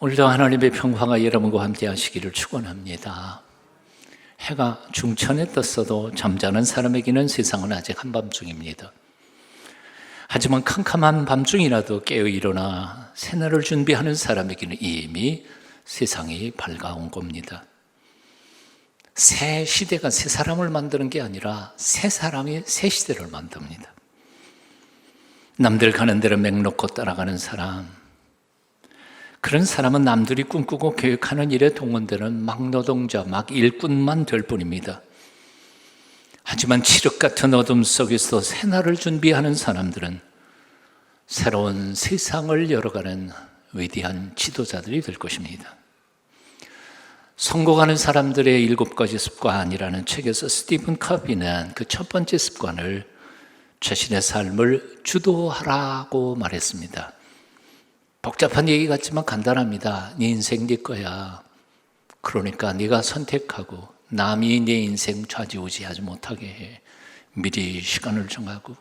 오늘도 하나님의 평화가 여러분과 함께 하시기를 축원합니다. 해가 중천에 떴어도 잠자는 사람에게는 세상은 아직 한밤중입니다. 하지만 캄캄한 밤중이라도 깨어 일어나 새날을 준비하는 사람에게는 이미 세상이 밝아온 겁니다. 새 시대가 새 사람을 만드는 게 아니라 새 사람이 새 시대를 만듭니다. 남들 가는 대로 맹 놓고 따라가는 사람, 그런 사람은 남들이 꿈꾸고 계획하는 일에 동원되는 막노동자, 막 일꾼만 될 뿐입니다. 하지만 칠흑 같은 어둠 속에서 새날을 준비하는 사람들은 새로운 세상을 열어가는 위대한 지도자들이 될 것입니다. 성공하는 사람들의 7가지 습관이라는 책에서 스티븐 커비는 그 첫 번째 습관을 자신의 삶을 주도하라고 말했습니다. 복잡한 얘기 같지만 간단합니다. 네 인생 네 거야. 그러니까 네가 선택하고 남이 네 인생 좌지우지하지 못하게 해. 미리 시간을 정하고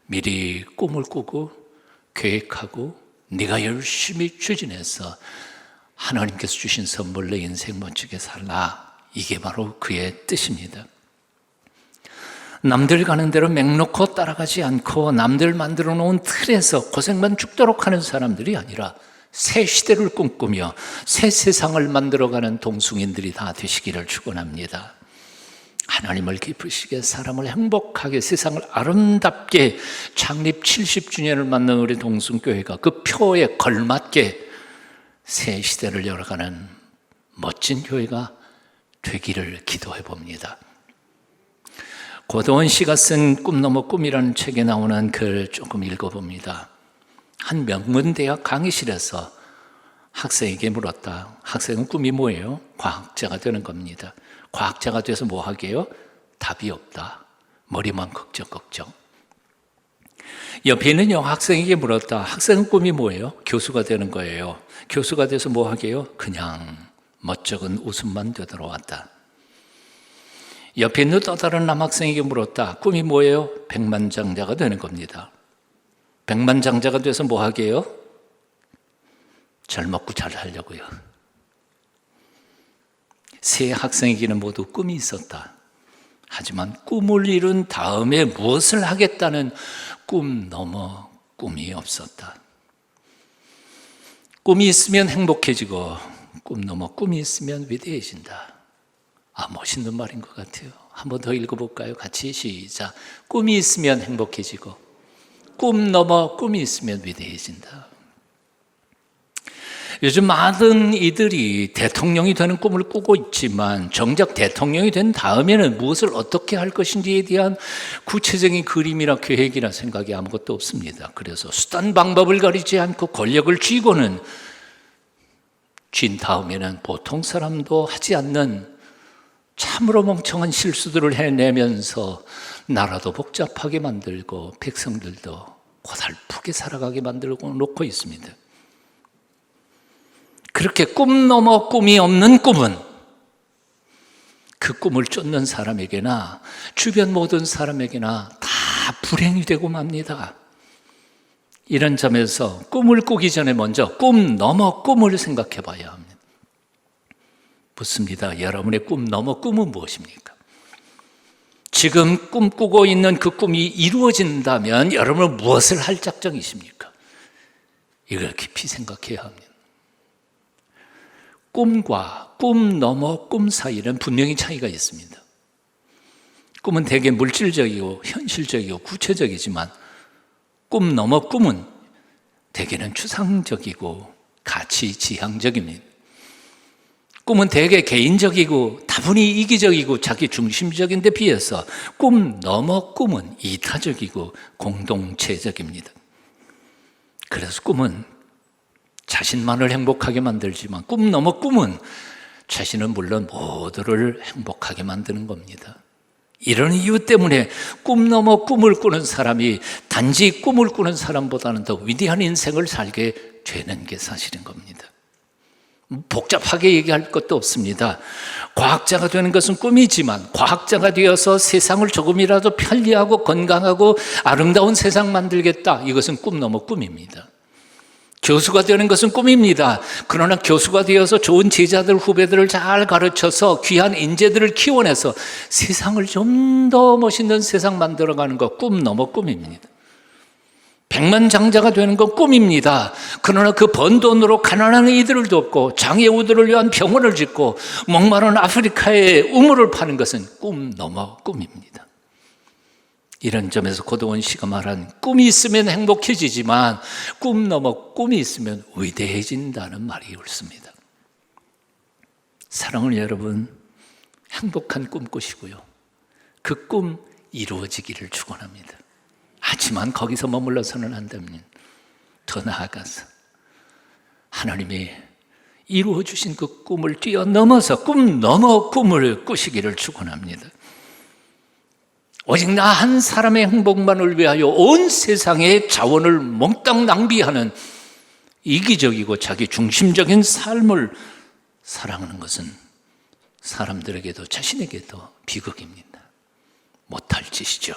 미리 꿈을 꾸고 계획하고 네가 열심히 추진해서 하나님께서 주신 선물로 인생 멋지게 살라. 이게 바로 그의 뜻입니다. 남들 가는 대로 맹 놓고 따라가지 않고 남들 만들어 놓은 틀에서 고생만 죽도록 하는 사람들이 아니라 새 시대를 꿈꾸며 새 세상을 만들어가는 동승인들이 다 되시기를 축원합니다. 하나님을 기쁘시게 사람을 행복하게 세상을 아름답게 창립 70주년을 맞는 우리 동승교회가 그 표에 걸맞게 새 시대를 열어가는 멋진 교회가 되기를 기도해 봅니다. 고도원 씨가 쓴 꿈 넘어 꿈이라는 책에 나오는 글 조금 읽어봅니다. 한 명문대학 강의실에서 학생에게 물었다. 학생은 꿈이 뭐예요? 과학자가 되는 겁니다. 과학자가 돼서 뭐 하게요? 답이 없다. 머리만 걱정. 옆에 있는 여학생에게 물었다. 학생은 꿈이 뭐예요? 교수가 되는 거예요. 교수가 돼서 뭐 하게요? 그냥 멋쩍은 웃음만 되돌아왔다. 옆에 있는 또 다른 남학생에게 물었다. 꿈이 뭐예요? 백만장자가 되는 겁니다. 백만장자가 돼서 뭐 하게요? 잘 먹고 잘 살려고요. 세 학생에게는 모두 꿈이 있었다. 하지만 꿈을 이룬 다음에 무엇을 하겠다는 꿈 넘어 꿈이 없었다. 꿈이 있으면 행복해지고 꿈 넘어 꿈이 있으면 위대해진다. 멋있는 말인 것 같아요. 한 번 더 읽어볼까요? 같이 시작. 꿈이 있으면 행복해지고 꿈 넘어 꿈이 있으면 위대해진다. 요즘 많은 이들이 대통령이 되는 꿈을 꾸고 있지만 정작 대통령이 된 다음에는 무엇을 어떻게 할 것인지에 대한 구체적인 그림이나 계획이나 생각이 아무것도 없습니다. 그래서 수단 방법을 가리지 않고 권력을 쥐고는 쥔 다음에는 보통 사람도 하지 않는 참으로 멍청한 실수들을 해내면서 나라도 복잡하게 만들고 백성들도 고달프게 살아가게 만들고 놓고 있습니다. 그렇게 꿈 넘어 꿈이 없는 꿈은 그 꿈을 쫓는 사람에게나 주변 모든 사람에게나 다 불행이 되고 맙니다. 이런 점에서 꿈을 꾸기 전에 먼저 꿈 넘어 꿈을 생각해 봐야 합니다. 묻습니다. 여러분의 꿈 넘어 꿈은 무엇입니까? 지금 꿈꾸고 있는 그 꿈이 이루어진다면 여러분은 무엇을 할 작정이십니까? 이걸 깊이 생각해야 합니다. 꿈과 꿈 넘어 꿈 사이에는 분명히 차이가 있습니다. 꿈은 대개 물질적이고 현실적이고 구체적이지만 꿈 넘어 꿈은 대개는 추상적이고 가치 지향적입니다. 꿈은 대개 개인적이고 다분히 이기적이고 자기 중심적인 데 비해서 꿈 넘어 꿈은 이타적이고 공동체적입니다. 그래서 꿈은 자신만을 행복하게 만들지만 꿈 넘어 꿈은 자신은 물론 모두를 행복하게 만드는 겁니다. 이런 이유 때문에 꿈 넘어 꿈을 꾸는 사람이 단지 꿈을 꾸는 사람보다는 더 위대한 인생을 살게 되는 게 사실인 겁니다. 복잡하게 얘기할 것도 없습니다. 과학자가 되는 것은 꿈이지만 과학자가 되어서 세상을 조금이라도 편리하고 건강하고 아름다운 세상 만들겠다. 이것은 꿈 넘어 꿈입니다. 교수가 되는 것은 꿈입니다. 그러나 교수가 되어서 좋은 제자들, 후배들을 잘 가르쳐서 귀한 인재들을 키워내서 세상을 좀 더 멋있는 세상 만들어가는 것, 꿈 넘어 꿈입니다. 백만장자가 되는 건 꿈입니다. 그러나 그 번 돈으로 가난한 이들을 돕고 장애우들을 위한 병원을 짓고 목마른 아프리카에 우물을 파는 것은 꿈 넘어 꿈입니다. 이런 점에서 고도원 씨가 말한 꿈이 있으면 행복해지지만 꿈 넘어 꿈이 있으면 위대해진다는 말이 옳습니다. 사랑하는 여러분, 행복한 꿈 꾸시고요, 그 꿈 이루어지기를 축원합니다. 하지만 거기서 머물러서는 안 됩니다. 더 나아가서 하나님이 이루어 주신 그 꿈을 뛰어넘어서 꿈 넘어 꿈을 꾸시기를 축원합니다. 오직 나 한 사람의 행복만을 위하여 온 세상의 자원을 몽땅 낭비하는 이기적이고 자기 중심적인 삶을 살아가는 것은 사람들에게도 자신에게도 비극입니다. 못할 짓이죠.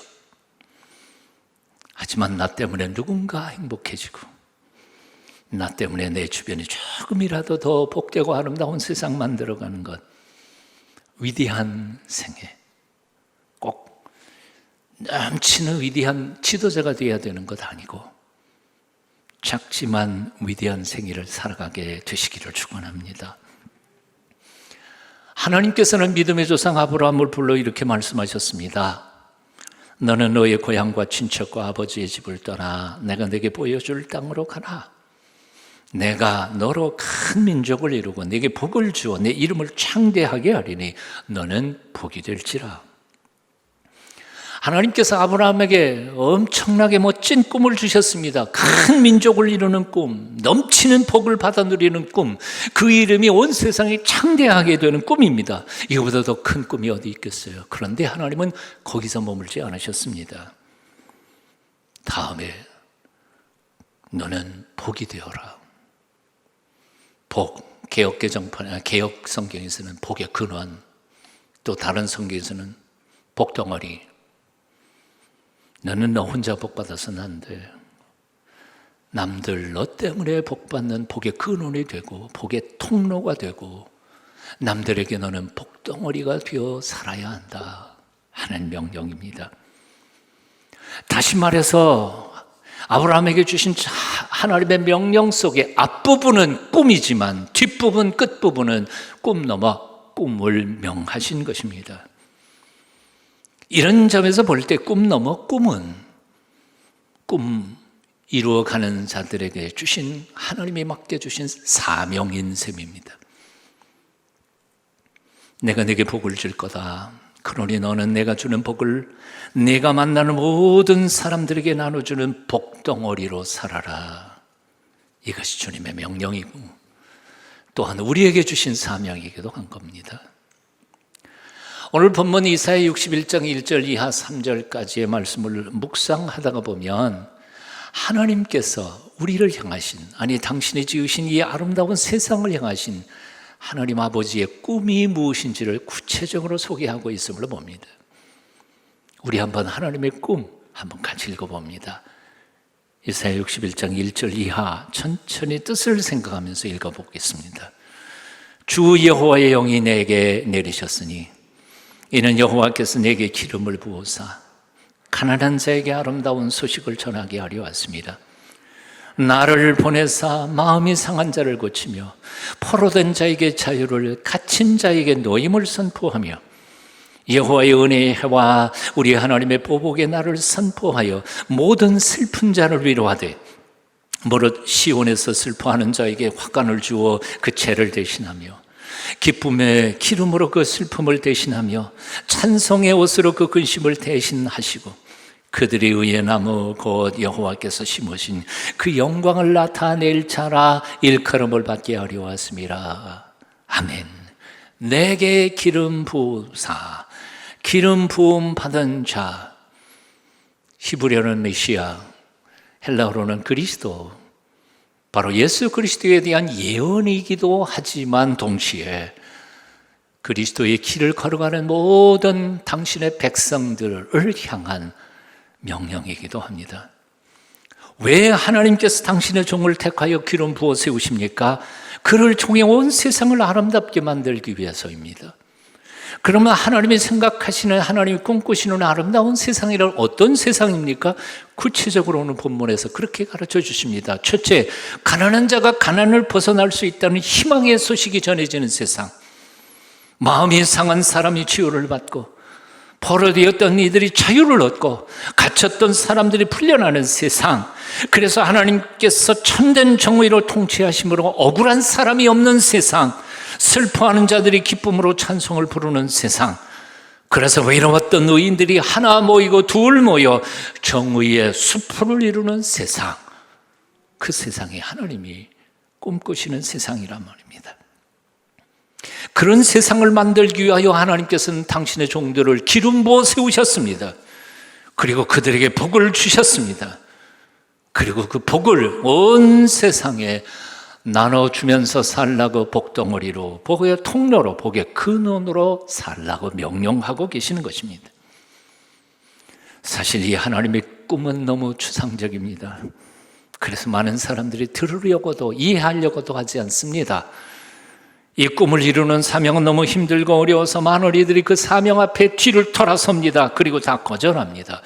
하지만 나 때문에 누군가 행복해지고 나 때문에 내 주변이 조금이라도 더 복되고 아름다운 세상 만들어가는 것, 위대한 생애, 꼭 넘치는 위대한 지도자가 되어야 되는 것 아니고 작지만 위대한 생애를 살아가게 되시기를 축원합니다. 하나님께서는 믿음의 조상 아브라함을 불러 이렇게 말씀하셨습니다. 너는 너의 고향과 친척과 아버지의 집을 떠나 내가 네게 보여줄 땅으로 가라. 내가 너로 큰 민족을 이루고 네게 복을 주어 내 이름을 창대하게 하리니 너는 복이 될지라. 하나님께서 아브라함에게 엄청나게 멋진 꿈을 주셨습니다. 큰 민족을 이루는 꿈, 넘치는 복을 받아 누리는 꿈, 그 이름이 온 세상이 창대하게 되는 꿈입니다. 이거보다 더 큰 꿈이 어디 있겠어요? 그런데 하나님은 거기서 머물지 않으셨습니다. 다음에 너는 복이 되어라. 복, 개역 성경에서는 복의 근원, 또 다른 성경에서는 복덩어리. 너는 너 혼자 복 받아서는 안 돼. 남들 너 때문에 복 받는 복의 근원이 되고 복의 통로가 되고 남들에게 너는 복덩어리가 되어 살아야 한다 하는 명령입니다. 다시 말해서 아브라함에게 주신 하나님의 명령 속에 앞부분은 꿈이지만 뒷부분, 끝부분은 꿈 넘어 꿈을 명하신 것입니다. 이런 점에서 볼 때 꿈 넘어 꿈은 꿈 이루어가는 자들에게 주신, 하나님이 맡겨주신 사명인 셈입니다. 내가 네게 복을 줄 거다. 그러니 너는 내가 주는 복을 내가 만나는 모든 사람들에게 나눠주는 복덩어리로 살아라. 이것이 주님의 명령이고 또한 우리에게 주신 사명이기도 한 겁니다. 오늘 본문 이사야 61장 1절 이하 3절까지의 말씀을 묵상하다가 보면 하나님께서 우리를 향하신, 아니 당신이 지으신 이 아름다운 세상을 향하신 하나님 아버지의 꿈이 무엇인지를 구체적으로 소개하고 있음을 봅니다. 우리 한번 하나님의 꿈 한번 같이 읽어봅니다. 이사야 61장 1절 이하 천천히 뜻을 생각하면서 읽어보겠습니다. 주 여호와의 영이 내게 내리셨으니 이는 여호와께서 내게 기름을 부으사 가난한 자에게 아름다운 소식을 전하게 하려 왔습니다. 나를 보내사 마음이 상한 자를 고치며 포로된 자에게 자유를, 갇힌 자에게 노임을 선포하며 여호와의 은혜의 해와 우리 하나님의 보복의 날을 선포하여 모든 슬픈 자를 위로하되 무릇 시온에서 슬퍼하는 자에게 화관을 주어 그 죄를 대신하며 기쁨의 기름으로 그 슬픔을 대신하며 찬송의 옷으로 그 근심을 대신하시고 그들의 의의 나무 곧 여호와께서 심으신 그 영광을 나타낼 자라 일컬음을 받게 하려 왔습니다. 아멘. 내게 기름 부으사, 기름 부음 받은 자, 히브리어는 메시아, 헬라어로는 그리스도, 바로 예수 그리스도에 대한 예언이기도 하지만 동시에 그리스도의 길을 걸어가는 모든 당신의 백성들을 향한 명령이기도 합니다. 왜 하나님께서 당신의 종을 택하여 기름 부어 세우십니까? 그를 통해 온 세상을 아름답게 만들기 위해서입니다. 그러면 하나님이 생각하시는, 하나님이 꿈꾸시는 아름다운 세상이란 어떤 세상입니까? 구체적으로는 본문에서 그렇게 가르쳐 주십니다. 첫째, 가난한 자가 가난을 벗어날 수 있다는 희망의 소식이 전해지는 세상, 마음이 상한 사람이 치유를 받고, 포로되었던 이들이 자유를 얻고, 갇혔던 사람들이 풀려나는 세상, 그래서 하나님께서 참된 정의로 통치하심으로 억울한 사람이 없는 세상, 슬퍼하는 자들이 기쁨으로 찬송을 부르는 세상, 그래서 외로웠던 의인들이 하나 모이고 둘 모여 정의의 수풀을 이루는 세상, 그 세상에 하나님이 꿈꾸시는 세상이란 말입니다. 그런 세상을 만들기 위하여 하나님께서는 당신의 종들을 기름 부어 세우셨습니다. 그리고 그들에게 복을 주셨습니다. 그리고 그 복을 온 세상에 나눠주면서 살라고 복덩어리로, 복의 통로로, 복의 근원으로 살라고 명령하고 계시는 것입니다. 사실 이 하나님의 꿈은 너무 추상적입니다. 그래서 많은 사람들이 들으려고도 이해하려고도 하지 않습니다. 이 꿈을 이루는 사명은 너무 힘들고 어려워서 많은 이들이 그 사명 앞에 뒤를 돌아섭니다. 그리고 다 거절합니다.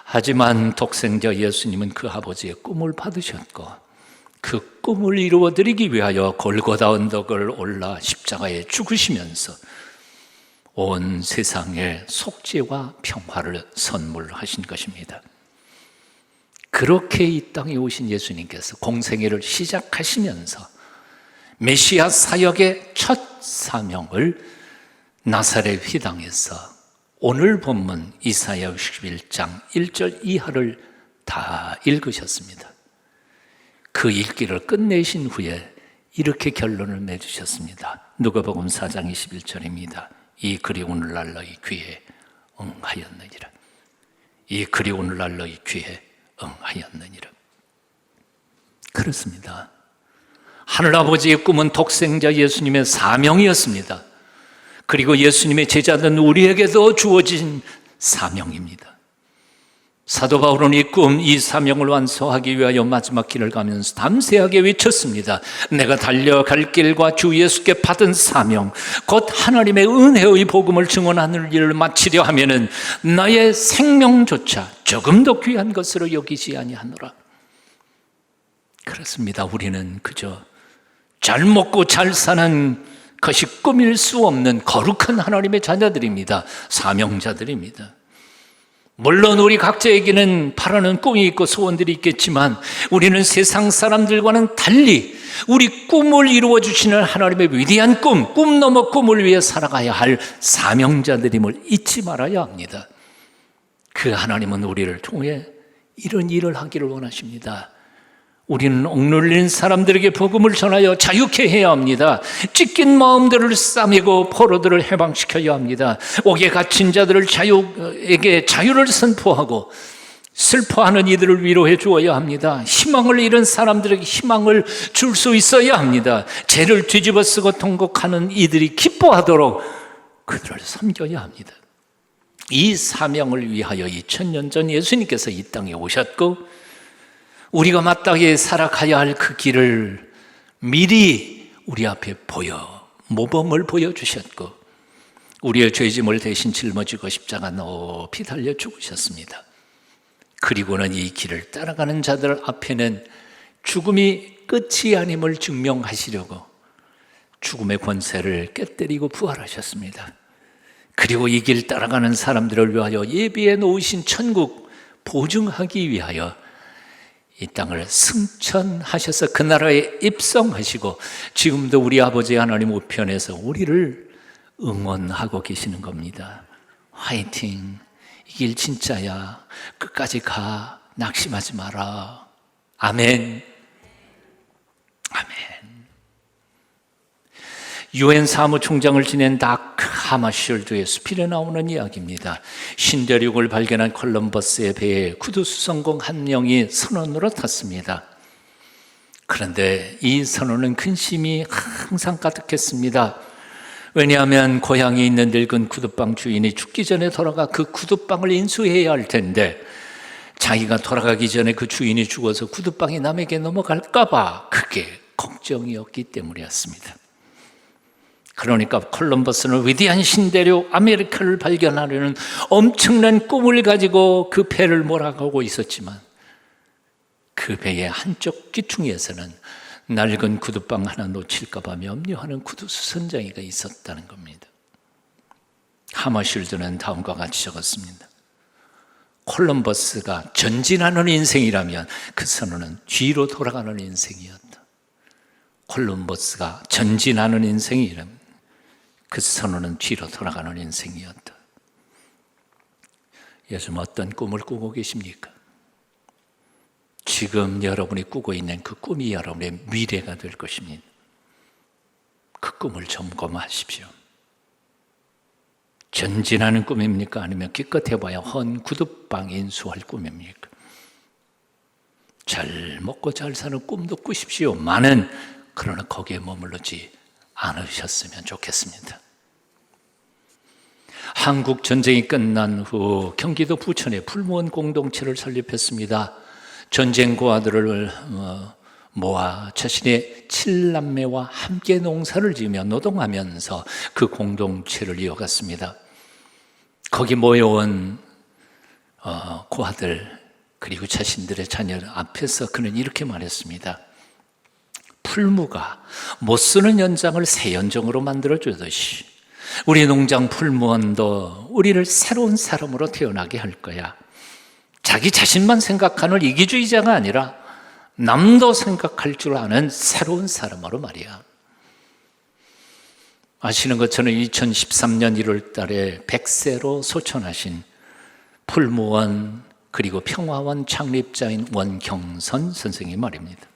하지만 독생자 예수님은 그 아버지의 꿈을 받으셨고, 그 꿈을 이루어드리기 위하여 골고다 언덕을 올라 십자가에 죽으시면서 온 세상에 속죄와 평화를 선물하신 것입니다. 그렇게 이 땅에 오신 예수님께서 공생애를 시작하시면서 메시아 사역의 첫 사명을 나사렛 휘당에서 오늘 본문 이사야 61장 1절 이하를 다 읽으셨습니다. 그 읽기를 끝내신 후에 이렇게 결론을 맺으셨습니다. 누가복음 4장 21절입니다. 이 글이 오늘날 너희 귀에 응하였느니라. 이 글이 오늘날 너희 귀에 응하였느니라. 그렇습니다. 하늘아버지의 꿈은 독생자 예수님의 사명이었습니다. 그리고 예수님의 제자된 우리에게도 주어진 사명입니다. 사도 바울은 이 꿈, 이 사명을 완성하기 위하여 마지막 길을 가면서 담대하게 외쳤습니다. 내가 달려갈 길과 주 예수께 받은 사명, 곧 하나님의 은혜의 복음을 증언하는 일을 마치려 하면은 나의 생명조차 조금 더 귀한 것으로 여기지 아니하노라. 그렇습니다. 우리는 그저 잘 먹고 잘 사는 것이 꿈일 수 없는 거룩한 하나님의 자녀들입니다. 사명자들입니다. 물론 우리 각자에게는 바라는 꿈이 있고 소원들이 있겠지만 우리는 세상 사람들과는 달리 우리 꿈을 이루어 주시는 하나님의 위대한 꿈 넘어 꿈을 위해 살아가야 할 사명자들임을 잊지 말아야 합니다. 그 하나님은 우리를 통해 이런 일을 하기를 원하십니다. 우리는 억눌린 사람들에게 복음을 전하여 자유케 해야 합니다. 찢긴 마음들을 싸매고 포로들을 해방시켜야 합니다. 옥에 갇힌 자들을 자유를 선포하고 슬퍼하는 이들을 위로해 주어야 합니다. 희망을 잃은 사람들에게 희망을 줄 수 있어야 합니다. 죄를 뒤집어 쓰고 통곡하는 이들이 기뻐하도록 그들을 섬겨야 합니다. 이 사명을 위하여 2000년 전 예수님께서 이 땅에 오셨고 우리가 마땅히 살아가야 할 그 길을 미리 우리 앞에 모범을 보여주셨고 우리의 죄짐을 대신 짊어지고 십자가 높이 달려 죽으셨습니다. 그리고는 이 길을 따라가는 자들 앞에는 죽음이 끝이 아님을 증명하시려고 죽음의 권세를 깨뜨리고 부활하셨습니다. 그리고 이 길 따라가는 사람들을 위하여 예비해 놓으신 천국 보증하기 위하여 이 땅을 승천하셔서 그 나라에 입성하시고 지금도 우리 아버지 하나님 우편에서 우리를 응원하고 계시는 겁니다. 화이팅! 이 길 진짜야. 끝까지 가. 낙심하지 마라. 아멘. 아멘. 유엔 사무총장을 지낸 닥 하마셜드의 수필에 나오는 이야기입니다. 신대륙을 발견한 콜럼버스의 배에 구두 수성공 한 명이 선원으로 탔습니다. 그런데 이 선원은 근심이 항상 가득했습니다. 왜냐하면 고향에 있는 늙은 구두방 주인이 죽기 전에 돌아가 그 구두방을 인수해야 할 텐데 자기가 돌아가기 전에 그 주인이 죽어서 구두방이 남에게 넘어갈까 봐 그게 걱정이었기 때문이었습니다. 그러니까 콜럼버스는 위대한 신대륙 아메리카를 발견하려는 엄청난 꿈을 가지고 그 배를 몰아가고 있었지만 그 배의 한쪽 귀퉁이에서는 낡은 구두방 하나 놓칠까 봐 염려하는 구두수선장이가 있었다는 겁니다. 하머쉴드는 다음과 같이 적었습니다. 콜럼버스가 전진하는 인생이라면 그 선언은 뒤로 돌아가는 인생이었다. 콜럼버스가 전진하는 인생이라면 그 선언은 뒤로 돌아가는 인생이었다. 요즘 어떤 꿈을 꾸고 계십니까? 지금 여러분이 꾸고 있는 그 꿈이 여러분의 미래가 될 것입니다. 그 꿈을 점검하십시오. 전진하는 꿈입니까? 아니면 기껏 해봐야 헌 구두방 인수할 꿈입니까? 잘 먹고 잘 사는 꿈도 꾸십시오만은 그러나 거기에 머물르지 않으셨으면 좋겠습니다. 한국 전쟁이 끝난 후 경기도 부천에 풀무원 공동체를 설립했습니다. 전쟁 고아들을 모아 자신의 7남매와 함께 농사를 지으며 노동하면서 그 공동체를 이어갔습니다. 거기 모여온 고아들 그리고 자신들의 자녀 앞에서 그는 이렇게 말했습니다. 풀무가 못 쓰는 연장을 새 연장으로 만들어주듯이 우리 농장 풀무원도 우리를 새로운 사람으로 태어나게 할 거야. 자기 자신만 생각하는 이기주의자가 아니라 남도 생각할 줄 아는 새로운 사람으로 말이야. 아시는 것처럼 2013년 1월 달에 100세로 소천하신 풀무원 그리고 평화원 창립자인 원경선 선생님 말입니다.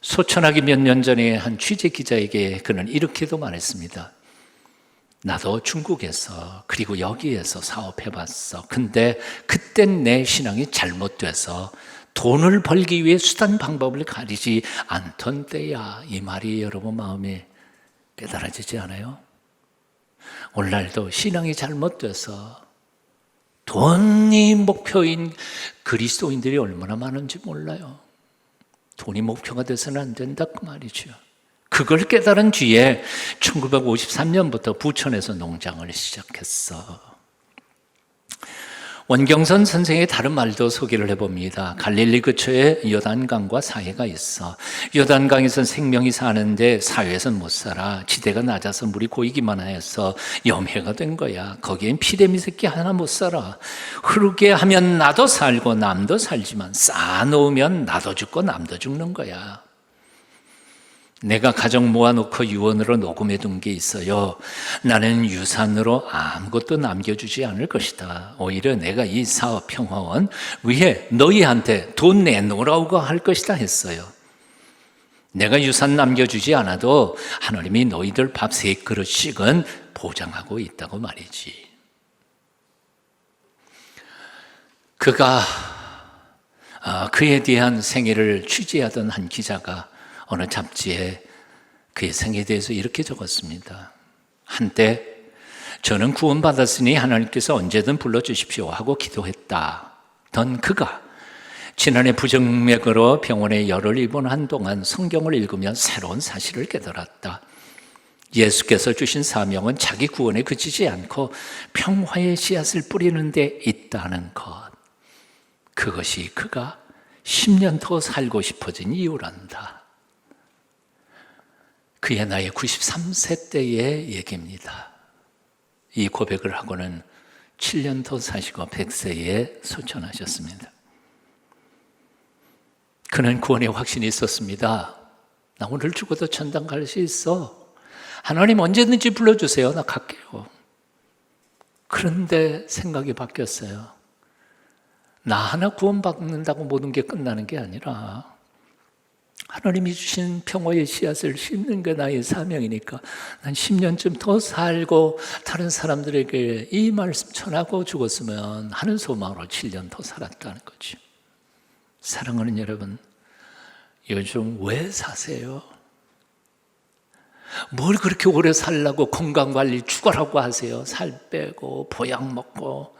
소천하기 몇 년 전에 한 취재 기자에게 그는 이렇게도 말했습니다. 나도 중국에서 그리고 여기에서 사업해봤어. 근데 그땐 내 신앙이 잘못돼서 돈을 벌기 위해 수단 방법을 가리지 않던 때야. 이 말이 여러분 마음에 깨달아지지 않아요? 오늘날도 신앙이 잘못돼서 돈이 목표인 그리스도인들이 얼마나 많은지 몰라요. 돈이 목표가 돼서는 안 된다 그 말이죠. 그걸 깨달은 뒤에 1953년부터 부천에서 농장을 시작했어. 원경선 선생의 다른 말도 소개를 해봅니다. 갈릴리 근처에 요단강과 사해가 있어. 요단강에선 생명이 사는데 사해에선 못 살아. 지대가 낮아서 물이 고이기만 해서 염해가 된 거야. 거기엔 피레미 새끼 하나 못 살아. 흐르게 하면 나도 살고 남도 살지만 쌓아놓으면 나도 죽고 남도 죽는 거야. 내가 가정 모아놓고 유언으로 녹음해둔 게 있어요. 나는 유산으로 아무것도 남겨주지 않을 것이다. 오히려 내가 이 사업 평화원 위에 너희한테 돈 내놓으라고 할 것이다 했어요. 내가 유산 남겨주지 않아도 하나님이 너희들 밥 3그릇씩은 보장하고 있다고 말이지. 그에 대한 생애를 취재하던 한 기자가 어느 잡지에 그의 생에 대해서 이렇게 적었습니다. 한때 저는 구원받았으니 하나님께서 언제든 불러주십시오 하고 기도했다던 그가 지난해 부정맥으로 병원에 열을 입원한 동안 성경을 읽으며 새로운 사실을 깨달았다. 예수께서 주신 사명은 자기 구원에 그치지 않고 평화의 씨앗을 뿌리는 데 있다는 것. 그것이 그가 10년 더 살고 싶어진 이유란다. 그의 나이 93세 때의 얘기입니다. 이 고백을 하고는 7년 더 사시고 100세에 소천하셨습니다. 그는 구원의 확신이 있었습니다. 나 오늘 죽어도 천당 갈 수 있어. 하나님 언제든지 불러주세요. 나 갈게요. 그런데 생각이 바뀌었어요. 나 하나 구원받는다고 모든 게 끝나는 게 아니라 하나님이 주신 평화의 씨앗을 심는 게 나의 사명이니까 난 10년쯤 더 살고 다른 사람들에게 이 말씀 전하고 죽었으면 하는 소망으로 7년 더 살았다는 거죠. 사랑하는 여러분, 요즘 왜 사세요? 뭘 그렇게 오래 살라고 건강관리 죽어라고 하세요? 살 빼고 보약 먹고.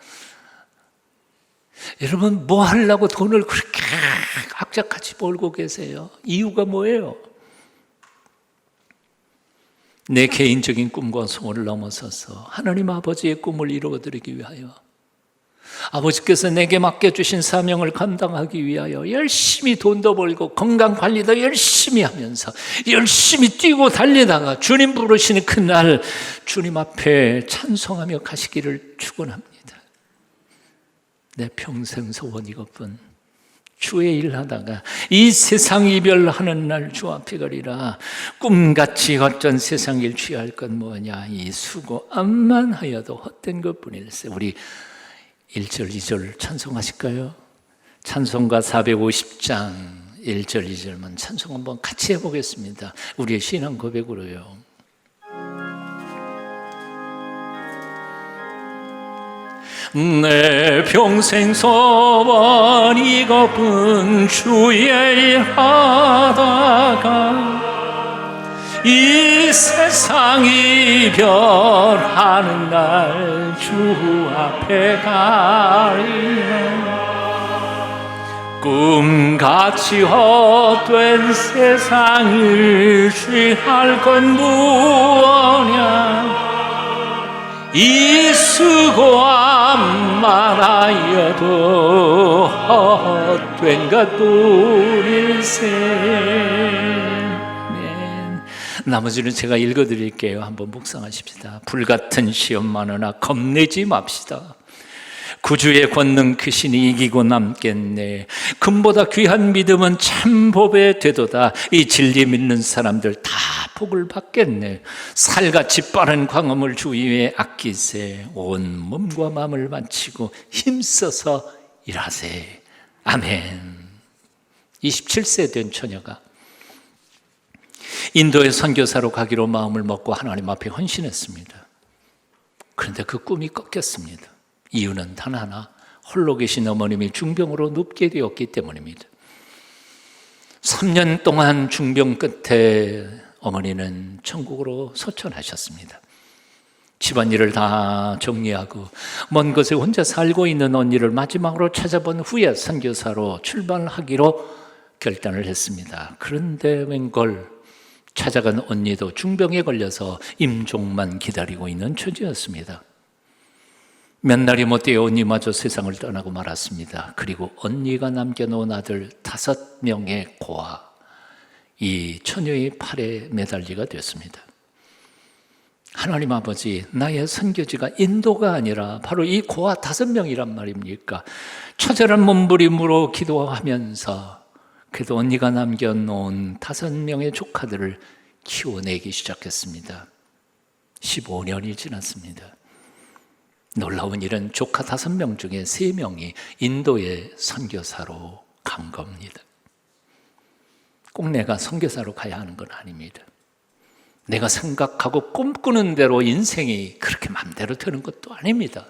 여러분, 뭐 하려고 돈을 그렇게 악착같이 벌고 계세요? 이유가 뭐예요? 내 개인적인 꿈과 소원을 넘어서서 하나님 아버지의 꿈을 이루어드리기 위하여, 아버지께서 내게 맡겨주신 사명을 감당하기 위하여 열심히 돈도 벌고 건강관리도 열심히 하면서 열심히 뛰고 달리다가 주님 부르시는 그날 주님 앞에 찬송하며 가시기를 축원합니다. 내 평생 소원 이것뿐. 주의 일 하다가 이 세상 이별하는 날 주 앞에 가리라. 꿈같이 어쩐 세상 일 취할 건 뭐냐, 이 수고 암만 하여도 헛된 것뿐일세. 우리 1절 2절 찬송하실까요? 찬송가 450장 1절 2절만 찬송 한번 같이 해보겠습니다. 우리의 신앙 고백으로요. 내 평생 소원 이것뿐, 주의 일 하다가 이 세상 이별하는 날 주 앞에 가리라. 꿈같이 헛된 세상을 취할 건 무엇냐, 이 수고 암만 하여도 헛된 것뿐일세. 나머지는 제가 읽어드릴게요. 한번 묵상하십시다. 불같은 시험 많으나 겁내지 맙시다. 구주의 권능 크시니 이기고 남겠네. 금보다 귀한 믿음은 참 법에 되도다. 이 진리 믿는 사람들 다 복을 받겠네. 살같이 빠른 광음을 주 위에 아끼세. 온 몸과 마음을 바치고 힘써서 일하세. 아멘. 27세 된 처녀가 인도의 선교사로 가기로 마음을 먹고 하나님 앞에 헌신했습니다. 그런데 그 꿈이 꺾였습니다. 이유는 단 하나, 홀로 계신 어머님이 중병으로 눕게 되었기 때문입니다. 3년 동안 중병 끝에 어머니는 천국으로 소천하셨습니다. 집안일을 다 정리하고 먼 곳에 혼자 살고 있는 언니를 마지막으로 찾아본 후에 선교사로 출발하기로 결단을 했습니다. 그런데 웬걸 찾아간 언니도 중병에 걸려서 임종만 기다리고 있는 처지였습니다. 몇 날이 못 되어 언니마저 세상을 떠나고 말았습니다. 그리고 언니가 남겨놓은 아들 5명의 고아, 이 처녀의 팔에 매달리가 됐습니다. 하나님 아버지, 나의 선교지가 인도가 아니라 바로 이 고아 5명이란 말입니까? 처절한 몸부림으로 기도하면서 그래도 언니가 남겨놓은 5명의 조카들을 키워내기 시작했습니다. 15년이 지났습니다. 놀라운 일은 조카 5명 중에 3명이 인도의 선교사로 간 겁니다. 꼭 내가 선교사로 가야 하는 건 아닙니다. 내가 생각하고 꿈꾸는 대로 인생이 그렇게 마음대로 되는 것도 아닙니다.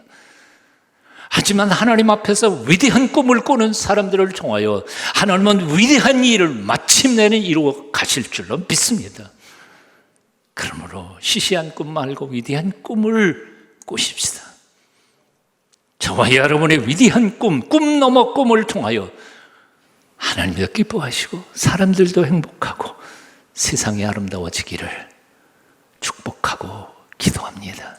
하지만 하나님 앞에서 위대한 꿈을 꾸는 사람들을 통하여 하나님은 위대한 일을 마침내는 이루어 가실 줄로 믿습니다. 그러므로 시시한 꿈 말고 위대한 꿈을 꾸십시다. 저와 여러분의 위대한 꿈 넘어 꿈을 통하여 하나님도 기뻐하시고 사람들도 행복하고 세상이 아름다워지기를 축복하고 기도합니다.